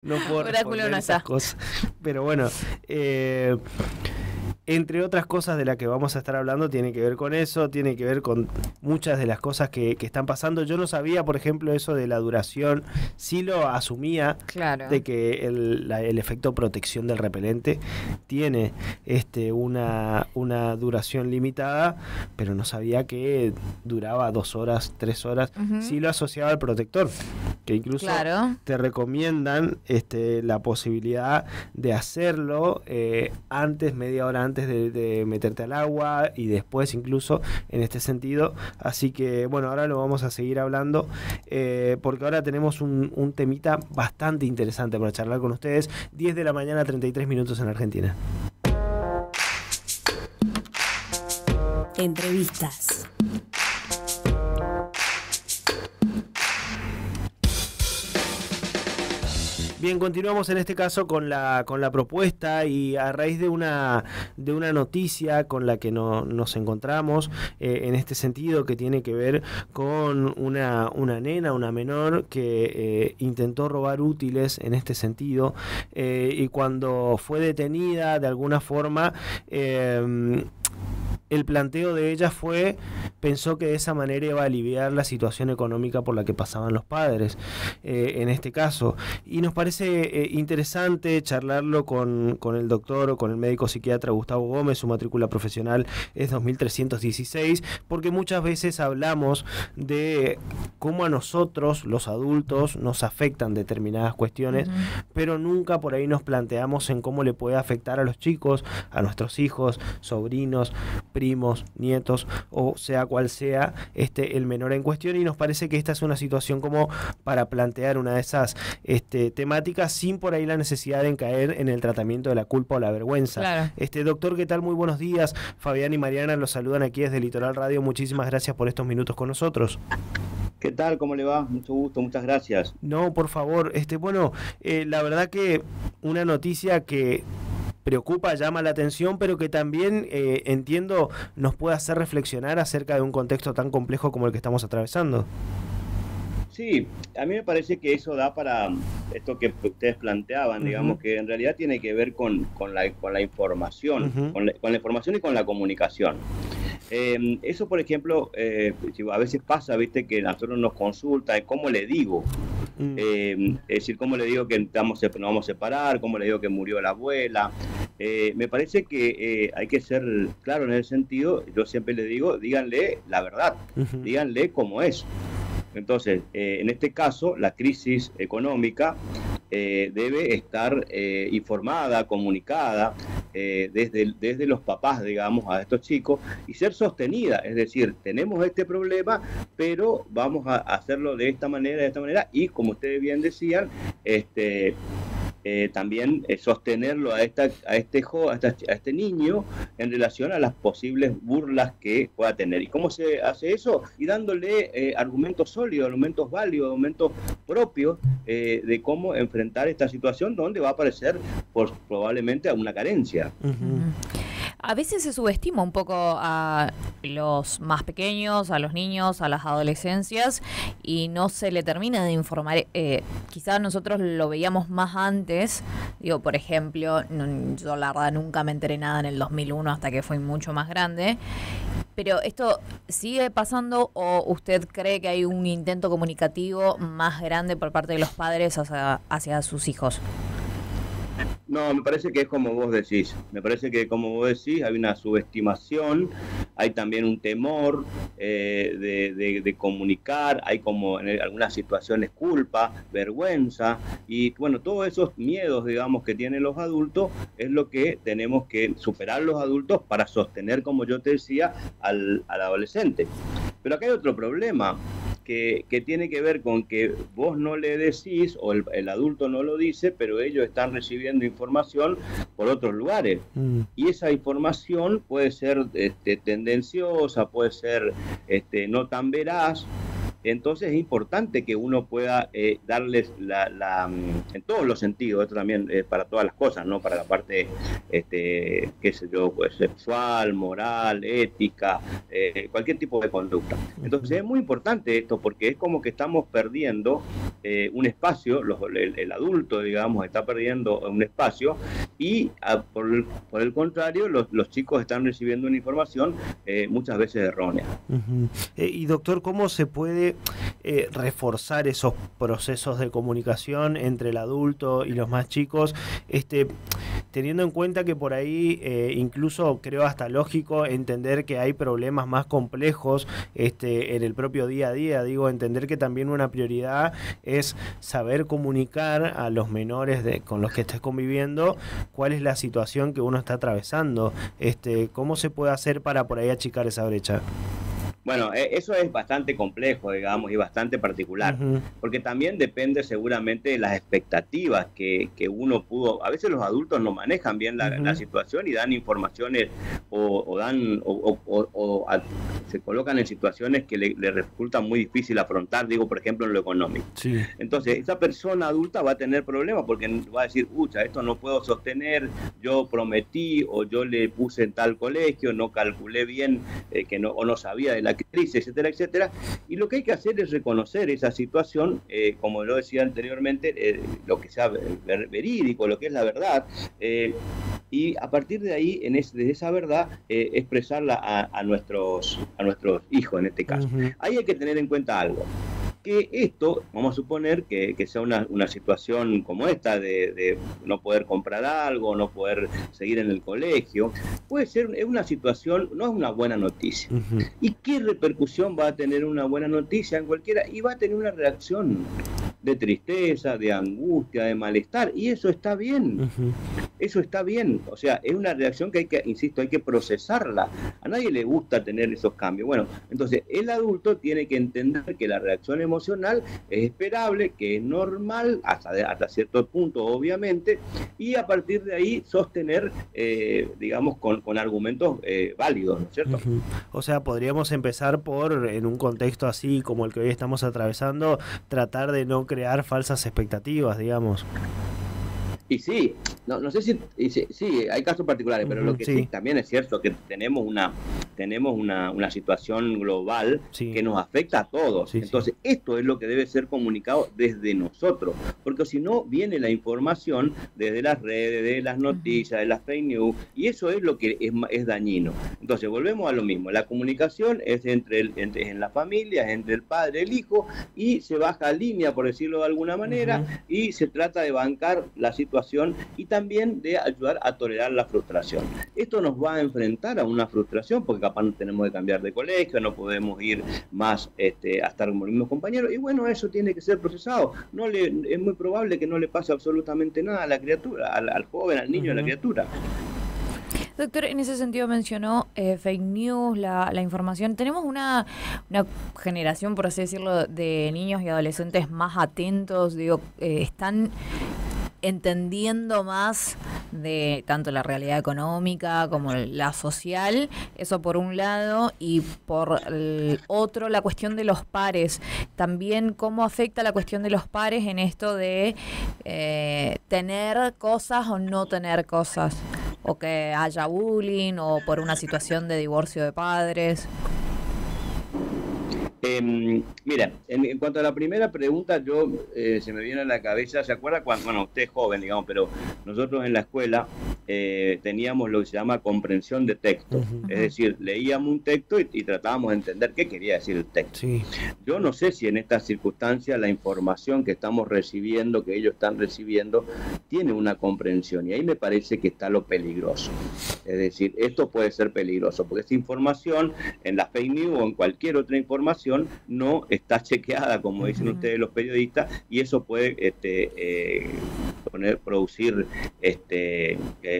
no puedo Oráculo responder no esas está. cosas. Pero bueno, entre otras cosas de las que vamos a estar hablando, tiene que ver con eso, tiene que ver con muchas de las cosas que están pasando. Yo no sabía, por ejemplo, eso de la duración. Sí lo asumía, Claro. de que el efecto protección del repelente tiene una duración limitada, pero no sabía que duraba 2 horas, 3 horas. Ujú. Sí lo asociaba al protector, que incluso Claro. te recomiendan la posibilidad de hacerlo antes, media hora antes de meterte al agua, y después incluso en este sentido. Así que bueno, ahora lo vamos a seguir hablando, porque ahora tenemos un temita bastante interesante para charlar con ustedes. 10 de la mañana, 33 minutos en Argentina. Entrevistas. Bien, continuamos en este caso con la propuesta, y a raíz de una noticia con la que nos encontramos, en este sentido, que tiene que ver con una nena, una menor, que intentó robar útiles en este sentido, y cuando fue detenida, de alguna forma, el planteo de ella pensó que de esa manera iba a aliviar la situación económica por la que pasaban los padres, en este caso. Y nos parece interesante charlarlo con el doctor o con el médico psiquiatra Gustavo Gómez. Su matrícula profesional es 2316, porque muchas veces hablamos de cómo a nosotros, los adultos, nos afectan determinadas cuestiones, pero nunca por ahí nos planteamos en cómo le puede afectar a los chicos, a nuestros hijos, sobrinos, primos, nietos, o sea cual sea el menor en cuestión. Y nos parece que esta es una situación como para plantear una de esas temáticas, sin por ahí la necesidad de caer en el tratamiento de la culpa o la vergüenza. Claro. Doctor, ¿qué tal? Muy buenos días. Fabián y Mariana los saludan aquí desde Litoral Radio. Muchísimas gracias por estos minutos con nosotros. ¿Qué tal? ¿Cómo le va? Mucho gusto, muchas gracias. No, por favor, la verdad que una noticia que preocupa, llama la atención, pero que también entiendo nos puede hacer reflexionar acerca de un contexto tan complejo como el que estamos atravesando. Sí, a mí me parece que eso da para esto que ustedes planteaban, digamos, que en realidad tiene que ver con la información, con la información y con la comunicación. Eso, por ejemplo, a veces pasa, viste, que a nosotros nos consulta, ¿cómo le digo? Es decir, ¿cómo le digo que nos vamos a separar? ¿Cómo le digo que murió la abuela? Me parece que hay que ser claro en ese sentido. Yo siempre le digo, díganle la verdad, díganle cómo es. Entonces, en este caso, la crisis económica debe estar informada, comunicada desde los papás, digamos, a estos chicos, y ser sostenida. Es decir, tenemos este problema, pero vamos a hacerlo de esta manera, y como ustedes bien decían, también sostenerlo a este niño en relación a las posibles burlas que pueda tener. ¿Y cómo se hace eso? Y dándole argumentos sólidos, argumentos válidos, argumentos propios de cómo enfrentar esta situación donde va a aparecer probablemente una carencia. A veces se subestima un poco a los más pequeños, a los niños, a las adolescencias, y no se le termina de informar. Quizás nosotros lo veíamos más antes. Digo, por ejemplo, yo la verdad nunca me enteré nada en el 2001 hasta que fui mucho más grande. Pero ¿esto sigue pasando, o usted cree que hay un intento comunicativo más grande por parte de los padres hacia sus hijos? No, me parece que es como vos decís. Me parece que como vos decís hay una subestimación, hay también un temor de comunicar, hay como en algunas situaciones culpa, vergüenza, y bueno, todos esos miedos, digamos, que tienen los adultos es lo que tenemos que superar los adultos para sostener, como yo te decía, al adolescente. Pero acá hay otro problema que tiene que ver con que vos no le decís, o el adulto no lo dice, pero ellos están recibiendo información por otros lugares. Y esa información puede ser tendenciosa, puede ser no tan veraz, entonces es importante que uno pueda darles en todos los sentidos, esto también para todas las cosas, ¿no? Para la parte, qué sé yo, pues, sexual, moral, ética, cualquier tipo de conducta. Entonces es muy importante esto porque es como que estamos perdiendo un espacio, el adulto, digamos, está perdiendo un espacio y por el contrario, los chicos están recibiendo una información muchas veces errónea. Y doctor, ¿cómo se puede reforzar esos procesos de comunicación entre el adulto y los más chicos, teniendo en cuenta que por ahí incluso creo hasta lógico entender que hay problemas más complejos en el propio día a día? Digo, entender que también una prioridad es saber comunicar a los menores con los que estés conviviendo cuál es la situación que uno está atravesando. ¿Cómo se puede hacer para por ahí achicar esa brecha? Bueno, eso es bastante complejo, digamos, y bastante particular, porque también depende seguramente de las expectativas que uno pudo. A veces los adultos no manejan bien la situación y dan informaciones se colocan en situaciones que le resulta muy difícil afrontar, digo, por ejemplo, en lo económico. Sí. Entonces, esa persona adulta va a tener problemas porque va a decir, pucha, esto no puedo sostener, yo prometí o yo le puse en tal colegio, no calculé bien o no sabía de la crisis, etcétera, etcétera. Y lo que hay que hacer es reconocer esa situación, como lo decía anteriormente, lo que sea verídico, lo que es la verdad, y a partir de ahí, desde esa verdad, expresarla a nuestros hijos en este caso. Ahí hay que tener en cuenta algo. Que esto, vamos a suponer que sea una situación como esta de no poder comprar algo, no poder seguir en el colegio, puede ser una situación, no es una buena noticia. ¿Y qué repercusión va a tener una buena noticia en cualquiera? Y va a tener una reacción de tristeza, de angustia, de malestar, y eso está bien. Eso está bien. O sea, es una reacción que insisto, hay que procesarla. A nadie le gusta tener esos cambios. Bueno, entonces el adulto tiene que entender que la reacción emocional es esperable, que es normal, hasta cierto punto, obviamente, y a partir de ahí sostener, digamos, con argumentos válidos, ¿no es cierto? O sea, podríamos empezar en un contexto así como el que hoy estamos atravesando, tratar de no crear falsas expectativas, digamos. Y sí, no sé si hay casos particulares, pero lo que sí también es cierto que tenemos una situación global que nos afecta a todos. Entonces, esto es lo que debe ser comunicado desde nosotros, porque si no viene la información desde las redes, de las noticias, de las fake news, y eso es lo que es dañino. Entonces, volvemos a lo mismo. La comunicación es en la familia, es entre el padre y el hijo, y se baja línea, por decirlo de alguna manera, y se trata de bancar la situación y también de ayudar a tolerar la frustración. Esto nos va a enfrentar a una frustración porque capaz no tenemos que cambiar de colegio, no podemos ir más a estar con los mismos compañeros, y bueno, eso tiene que ser procesado. Es muy probable que no le pase absolutamente nada a la criatura, al joven, al niño, a la criatura. Doctor, en ese sentido mencionó fake news, la información. Tenemos una generación, por así decirlo, de niños y adolescentes más atentos, están entendiendo más de tanto la realidad económica como la social, eso por un lado, y por el otro la cuestión de los pares. También cómo afecta la cuestión de los pares en esto de tener cosas o no tener cosas, o que haya bullying o por una situación de divorcio de padres. Mira, en cuanto a la primera pregunta, se me viene a la cabeza, ¿se acuerda cuando, bueno, usted es joven, digamos, pero nosotros en la escuela teníamos lo que se llama comprensión de texto, es decir, leíamos un texto y tratábamos de entender qué quería decir el texto. Yo no sé si en estas circunstancias la información que estamos recibiendo, que ellos están recibiendo, tiene una comprensión, y ahí me parece que está lo peligroso. Es decir, esto puede ser peligroso, porque esta información en la fake news o en cualquier otra información no está chequeada, como dicen ustedes los periodistas, y eso puede producir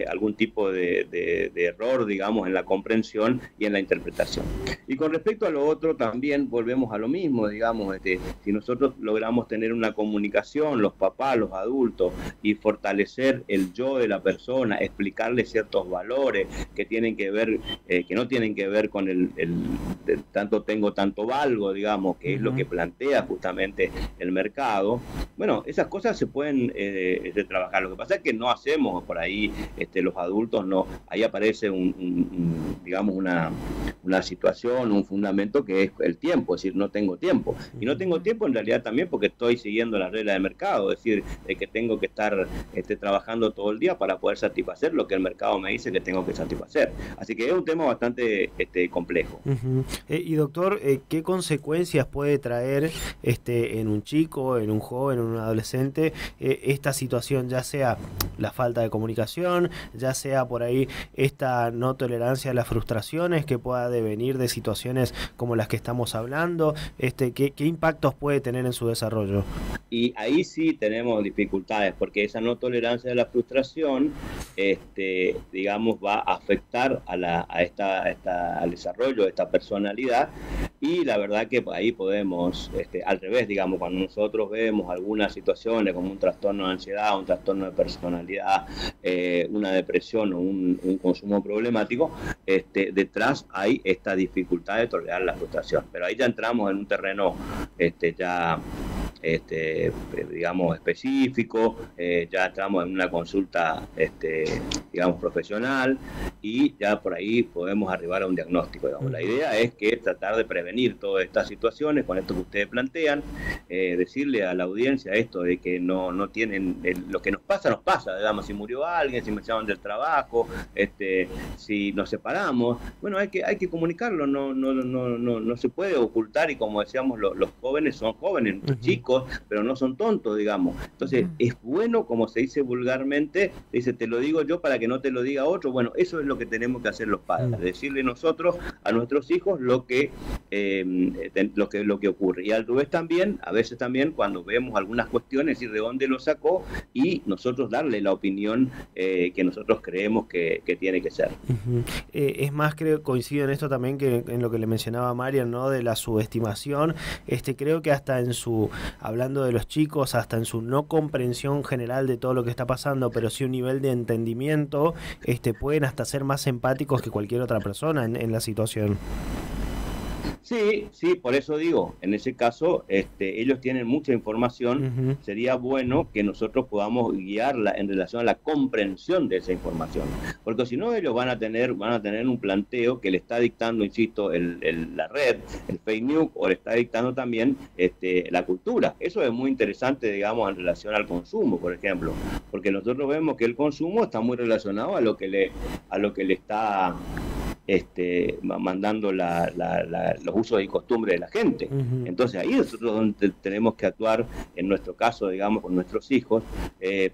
algún tipo de error, digamos, en la comprensión y en la interpretación. Y con respecto a lo otro, también volvemos a lo mismo, digamos, si nosotros logramos tener una comunicación, los papás, los adultos, y fortalecer el yo de la persona, explicarle ciertos valores que tienen que ver, que no tienen que ver con el tanto tengo, tanto valgo, digamos, que es lo que plantea justamente el mercado. Bueno, esas cosas se pueden trabajar. Lo que pasa es que no hacemos por ahí, los adultos no, ahí aparece digamos una situación, un fundamento que es el tiempo, es decir, no tengo tiempo. Y no tengo tiempo en realidad también porque estoy siguiendo las reglas de mercado, es decir, que tengo que estar trabajando todo el día para poder satisfacer lo que el mercado me dice que tengo que satisfacer. Así que es un tema bastante complejo. Y doctor, ¿qué consecuencias puede traer en un chico, en un joven, en un adolescente, esta situación, ya sea la falta de comunicación, ya sea por ahí esta no tolerancia a las frustraciones que pueda devenir de situaciones como las que estamos hablando? ¿Qué impactos puede tener en su desarrollo? Y ahí sí tenemos dificultades, porque esa no tolerancia a la frustración, digamos, va a afectar al desarrollo de esta personalidad. Y la verdad que ahí podemos, al revés, digamos, cuando nosotros vemos algunas situaciones como un trastorno de ansiedad, un trastorno de personalidad, una depresión o un consumo problemático, detrás hay esta dificultad de tolerar la frustración. Pero ahí ya entramos en un terreno digamos, específico, ya entramos en una consulta, digamos, profesional, y ya por ahí podemos arribar a un diagnóstico, digamos. La idea es que tratar de prevenir todas estas situaciones con esto que ustedes plantean, decirle a la audiencia esto de que no tienen, lo que nos pasa, digamos, si murió alguien, si me llaman del trabajo, si nos separamos, bueno, hay que comunicarlo, no se puede ocultar, y como decíamos, los jóvenes son jóvenes, chicos, pero no son tontos, digamos. Entonces, es bueno, como se dice vulgarmente, dice, te lo digo yo para que no te lo diga otro. Bueno, eso es lo que tenemos que hacer los padres, decirle nosotros a nuestros hijos lo que ocurre. Y al revés también, a veces también cuando vemos algunas cuestiones, decir de dónde lo sacó, y nosotros darle la opinión que nosotros creemos que tiene que ser. Es más, coincido en esto también que en lo que le mencionaba Marian, ¿no? De la subestimación. Creo que hasta hablando de los chicos, hasta en su no comprensión general de todo lo que está pasando, pero sí un nivel de entendimiento, pueden hasta ser más empáticos que cualquier otra persona en la situación. Sí, por eso digo, en ese caso, ellos tienen mucha información, sería bueno que nosotros podamos guiarla en relación a la comprensión de esa información, porque si no ellos van a tener un planteo que le está dictando, insisto, la red, el fake news, o le está dictando también la cultura. Eso es muy interesante, digamos, en relación al consumo, por ejemplo, porque nosotros vemos que el consumo está muy relacionado a lo que le está mandando los usos y costumbres de la gente. Entonces ahí nosotros donde tenemos que actuar, en nuestro caso, digamos, con nuestros hijos,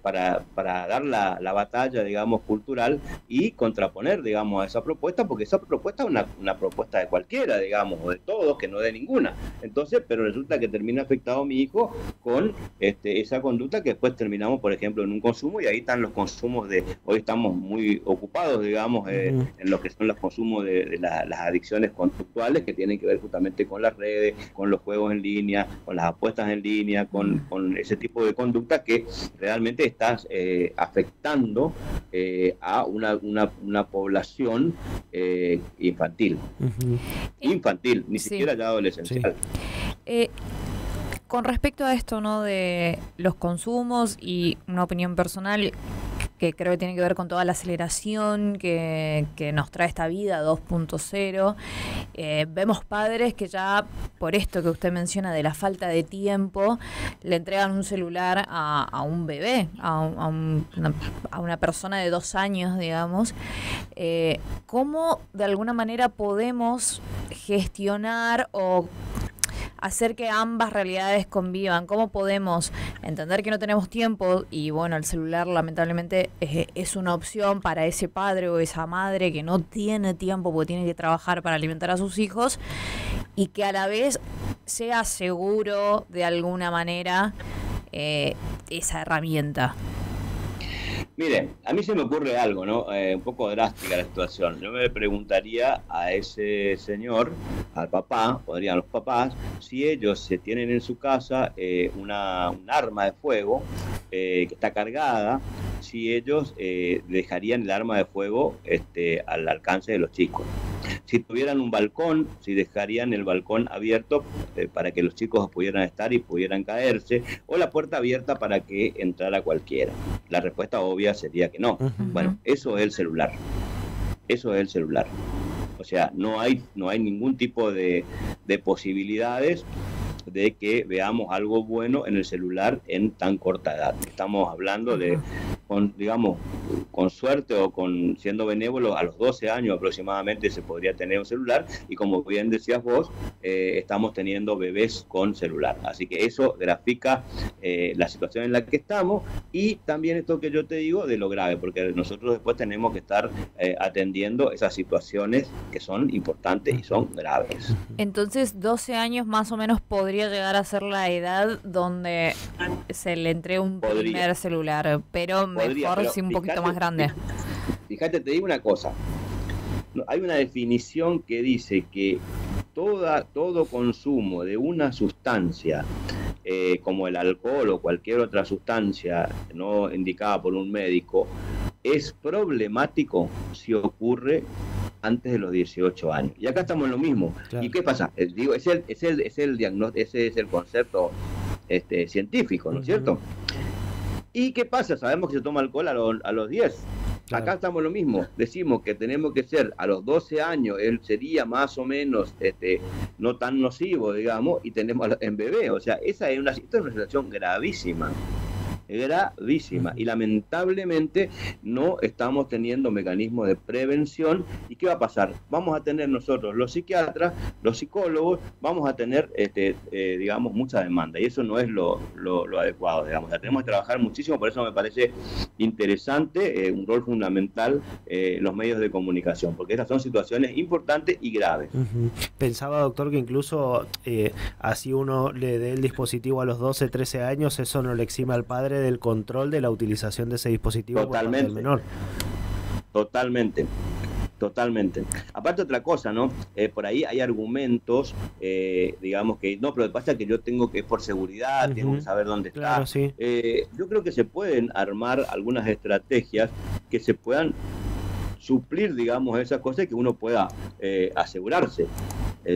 para dar la batalla, digamos, cultural, y contraponer, digamos, a esa propuesta, porque esa propuesta es una propuesta de cualquiera, digamos, o de todos, que no de ninguna. Entonces, pero resulta que termina afectado a mi hijo con esa conducta, que después terminamos, por ejemplo, en un consumo, y ahí están los consumos hoy estamos muy ocupados, digamos, en lo que son los consumos de las adicciones conductuales, que tienen que ver justamente con las redes, con los juegos en línea, con las apuestas en línea, con ese tipo de conducta que realmente está afectando a una población infantil. Infantil, ni siquiera ya adolescencial. Con respecto a esto, ¿no?, de los consumos, y una opinión personal que creo que tiene que ver con toda la aceleración que nos trae esta vida 2.0, vemos padres que ya, por esto que usted menciona de la falta de tiempo, le entregan un celular a un bebé, a una persona de 2 años, digamos. ¿Cómo de alguna manera podemos gestionar o hacer que ambas realidades convivan? ¿Cómo podemos entender que no tenemos tiempo? Y bueno, el celular lamentablemente es una opción para ese padre o esa madre que no tiene tiempo porque tiene que trabajar para alimentar a sus hijos, y que a la vez sea seguro de alguna manera esa herramienta. Mire, a mí se me ocurre algo, ¿no? Un poco drástica la situación. Yo me preguntaría a ese señor, al papá, podrían los papás, si ellos se tienen en su casa un arma de fuego que está cargada, si ellos dejarían el arma de fuego al alcance de los chicos. Si tuvieran un balcón, si dejarían el balcón abierto para que los chicos pudieran estar y pudieran caerse, o la puerta abierta para que entrara cualquiera. La respuesta obvia sería que no. Bueno, eso es el celular. Eso es el celular. O sea, no hay ningún tipo de posibilidades de que veamos algo bueno en el celular en tan corta edad. Estamos hablando de, con suerte o siendo benévolo, a los 12 años aproximadamente se podría tener un celular, y como bien decías vos, estamos teniendo bebés con celular. Así que eso grafica la situación en la que estamos, y también esto que yo te digo de lo grave, porque nosotros después tenemos que estar atendiendo esas situaciones que son importantes y son graves. Entonces, 12 años más o menos podría llegar a ser la edad donde se le entrega un primer celular, pero mejor si un poquito más grande. Fíjate, te digo una cosa. Hay una definición que dice que todo consumo de una sustancia, como el alcohol o cualquier otra sustancia no indicada por un médico, es problemático si ocurre antes de los 18 años. Y acá estamos en lo mismo. Claro. ¿Y qué pasa? Digo, ese es el concepto científico, ¿no es cierto? ¿Y qué pasa? Sabemos que se toma alcohol a los 10. Claro. Acá estamos lo mismo. Decimos que tenemos que ser a los 12 años, él sería más o menos no tan nocivo, digamos, y tenemos en bebé. O sea, esta es una situación gravísima. Gravísima, y lamentablemente no estamos teniendo mecanismos de prevención. ¿Y qué va a pasar? Vamos a tener nosotros, los psiquiatras, los psicólogos, vamos a tener digamos, mucha demanda, y eso no es lo adecuado, digamos. Tenemos que trabajar muchísimo. Por eso me parece interesante un rol fundamental los medios de comunicación, porque estas son situaciones importantes y graves. Pensaba, doctor, que incluso así uno le dé el dispositivo a los 12, 13 años, eso no le exime al padre del control de la utilización de ese dispositivo. Totalmente. Por parte del menor. Totalmente. Aparte, otra cosa, ¿no? Por ahí hay argumentos, digamos que no, pero lo que pasa es que yo tengo que, por seguridad, tengo que saber dónde claro, está. Sí. Yo creo que se pueden armar algunas estrategias que se puedan suplir, digamos, esas cosas, que uno pueda asegurarse.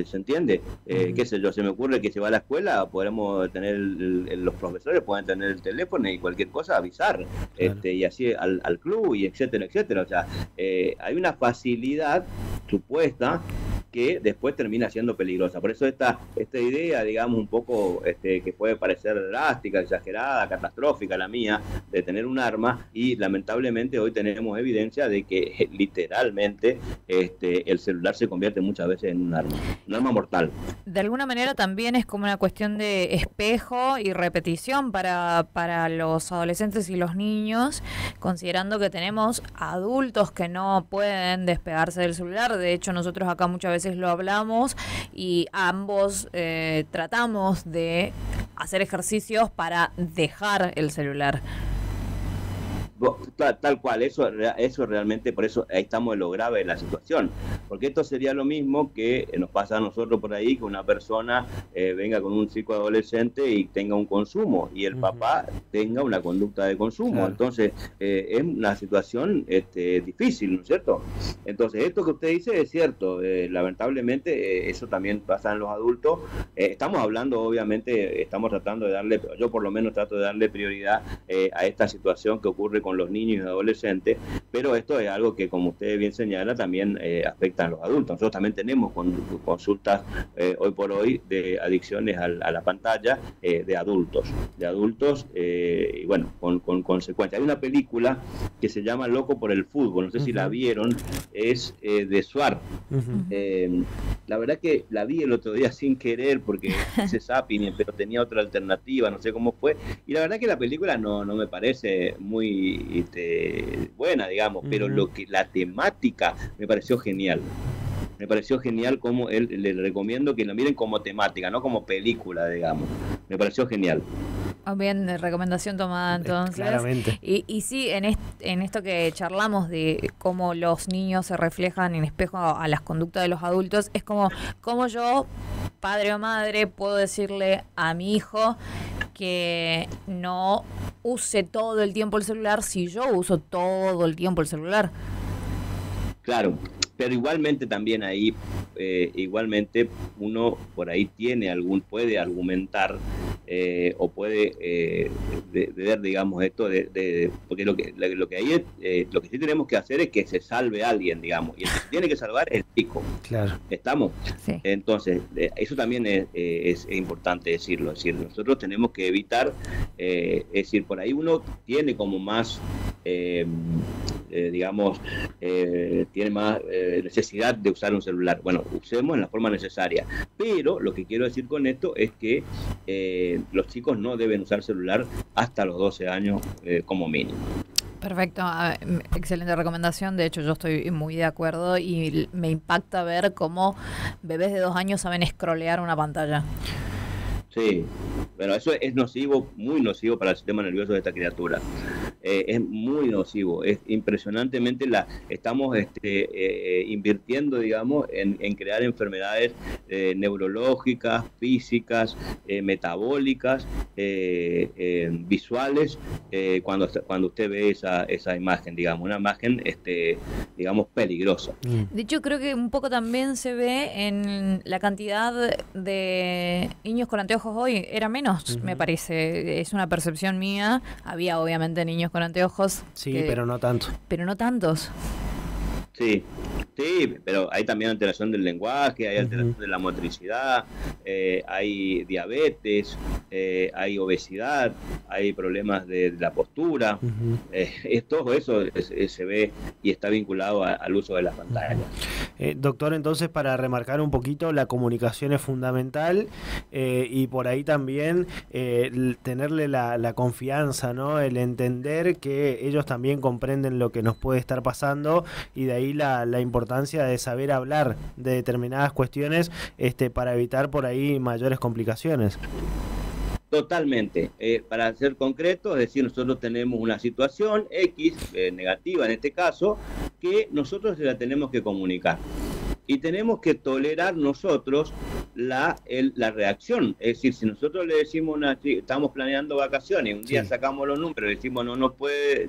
¿Se entiende? Qué sé yo, se me ocurre que se va a la escuela, podremos tener los profesores pueden tener el teléfono y cualquier cosa avisar, claro. Y así al club, y etcétera, etcétera. O sea, hay una facilidad supuesta que después termina siendo peligrosa. Por eso esta idea, digamos, un poco que puede parecer drástica, exagerada, catastrófica, la mía, de tener un arma, y lamentablemente hoy tenemos evidencia de que literalmente el celular se convierte muchas veces en un arma mortal. De alguna manera también es como una cuestión de espejo y repetición para los adolescentes y los niños, considerando que tenemos adultos que no pueden despegarse del celular. De hecho, nosotros acá muchas veces lo hablamos, y ambos tratamos de hacer ejercicios para dejar el celular. Tal cual, eso realmente, por eso ahí estamos en lo grave de la situación, porque esto sería lo mismo que nos pasa a nosotros por ahí, que una persona venga con un chico adolescente y tenga un consumo, y el papá tenga una conducta de consumo. Claro. Entonces es una situación difícil, ¿no es cierto? Entonces esto que usted dice es cierto, lamentablemente eso también pasa en los adultos. Estamos hablando, obviamente, estamos tratando de darle, yo por lo menos trato de darle prioridad a esta situación que ocurre con los niños y adolescentes, pero esto es algo que, como usted bien señala, también afecta a los adultos. Nosotros también tenemos consultas hoy por hoy de adicciones a la pantalla de adultos, y bueno, con consecuencias. Hay una película que se llama Loco por el fútbol, no sé si la vieron, es de Suar. La verdad que la vi el otro día sin querer, porque hice zapping, pero tenía otra alternativa, no sé cómo fue, y la verdad que la película no me parece muy buena, digamos, pero la temática me pareció genial. Me pareció genial, como les recomiendo que lo miren como temática, no como película, digamos. Me pareció genial. Bien, recomendación tomada entonces. Claramente. Y sí, en esto que charlamos de cómo los niños se reflejan en espejo a las conductas de los adultos, es como yo, padre o madre, puedo decirle a mi hijo que no use todo el tiempo el celular si yo uso todo el tiempo el celular. Claro, pero igualmente también ahí, igualmente uno por ahí puede argumentar o puede ver, digamos, esto porque lo que ahí lo que sí tenemos que hacer es que se salve a alguien, digamos, y el que se tiene que salvar es el chico. Claro. ¿Estamos? Sí. Entonces, eso también es importante decirlo. Es decir, nosotros tenemos que evitar, es decir, por ahí uno tiene como más, digamos, tiene más necesidad de usar un celular. Bueno, usemos en la forma necesaria. Pero lo que quiero decir con esto es que los chicos no deben usar celular hasta los 12 años como mínimo. Perfecto, excelente recomendación. De hecho, yo estoy muy de acuerdo y me impacta ver cómo bebés de 2 años saben scrollear una pantalla. Sí, pero eso es nocivo, muy nocivo para el sistema nervioso de esta criatura. Es muy nocivo, es impresionantemente estamos invirtiendo, digamos, en crear enfermedades neurológicas, físicas, metabólicas, visuales, cuando usted ve esa imagen, digamos, una imagen, digamos, peligrosa. De hecho, creo que un poco también se ve en la cantidad de niños con anteojos hoy. Era menos, me parece. Es una percepción mía. Había, obviamente, niños con anteojos. Sí, pero no tanto. Pero no tantos. Sí, pero hay también alteración del lenguaje, hay alteración de la motricidad, hay diabetes, hay obesidad, hay problemas de la postura. Todo eso se ve y está vinculado al uso de las pantallas. Doctor, entonces, para remarcar un poquito, la comunicación es fundamental y por ahí también tenerle la confianza, ¿no? El entender que ellos también comprenden lo que nos puede estar pasando y de ahí la importancia de saber hablar de determinadas cuestiones para evitar por ahí mayores complicaciones. Totalmente. Para ser concreto, es decir, nosotros tenemos una situación X, negativa en este caso, que nosotros la tenemos que comunicar. Y tenemos que tolerar nosotros la reacción. Es decir, si nosotros le decimos estamos planeando vacaciones, un día sacamos los números, le decimos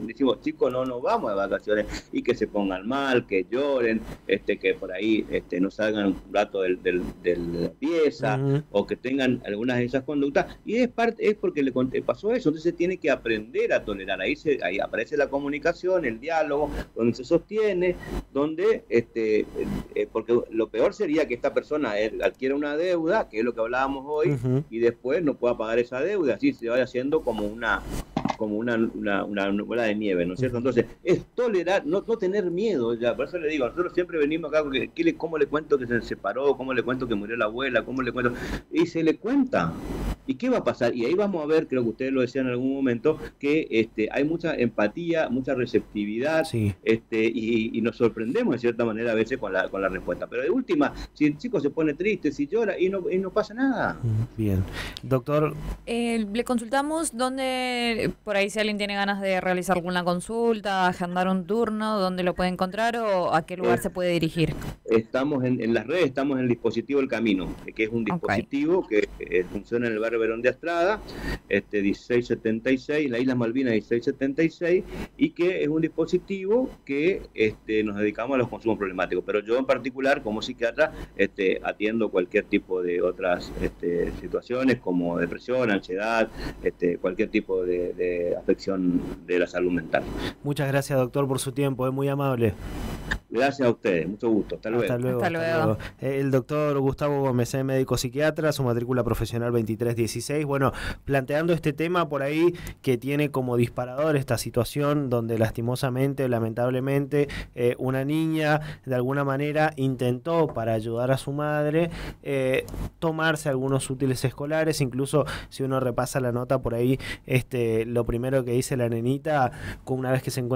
decimos chicos, no nos vamos de vacaciones, y que se pongan mal, que lloren, que por ahí no salgan un rato de la pieza, o que tengan algunas de esas conductas, y es porque le pasó eso. Entonces se tiene que aprender a tolerar. Ahí aparece la comunicación, el diálogo, donde se sostiene, donde porque lo peor sería que esta persona adquiera una deuda, que es lo que hablábamos hoy, y después no pueda pagar esa deuda, así se vaya haciendo como una bola de nieve, ¿no es cierto? Entonces, es tolerar, no tener miedo, ya, por eso le digo, nosotros siempre venimos acá, ¿cómo le cuento que se separó? ¿Cómo le cuento que murió la abuela? ¿Cómo le cuento? Y se le cuenta. ¿Y qué va a pasar? Y ahí vamos a ver, creo que ustedes lo decían en algún momento, que hay mucha empatía, mucha receptividad, y nos sorprendemos de cierta manera a veces con la respuesta. Pero de última, si el chico se pone triste, si llora, y no pasa nada. Bien. Doctor. Le consultamos dónde, por ahí si alguien tiene ganas de realizar alguna consulta, agendar un turno, dónde lo puede encontrar o a qué lugar se puede dirigir. Estamos en las redes, estamos en el dispositivo El Camino, que es un dispositivo que funciona en el barrio Verón de Astrada, 1676, la Isla Malvinas 1676, y que es un dispositivo que nos dedicamos a los consumos problemáticos. Pero yo en particular, como psiquiatra, atiendo cualquier tipo de otras situaciones como depresión, ansiedad, cualquier tipo de afección de la salud mental. Muchas gracias, doctor, por su tiempo, es muy amable. Gracias a ustedes, mucho gusto. Hasta luego. Hasta luego. El doctor Gustavo Gómez, médico psiquiatra, su matrícula profesional 2316. Bueno, planteando este tema por ahí que tiene como disparador esta situación donde lastimosamente, lamentablemente, una niña de alguna manera intentó, para ayudar a su madre, tomarse algunos útiles escolares. Incluso si uno repasa la nota por ahí, lo primero que dice la nenita, una vez que se encuentra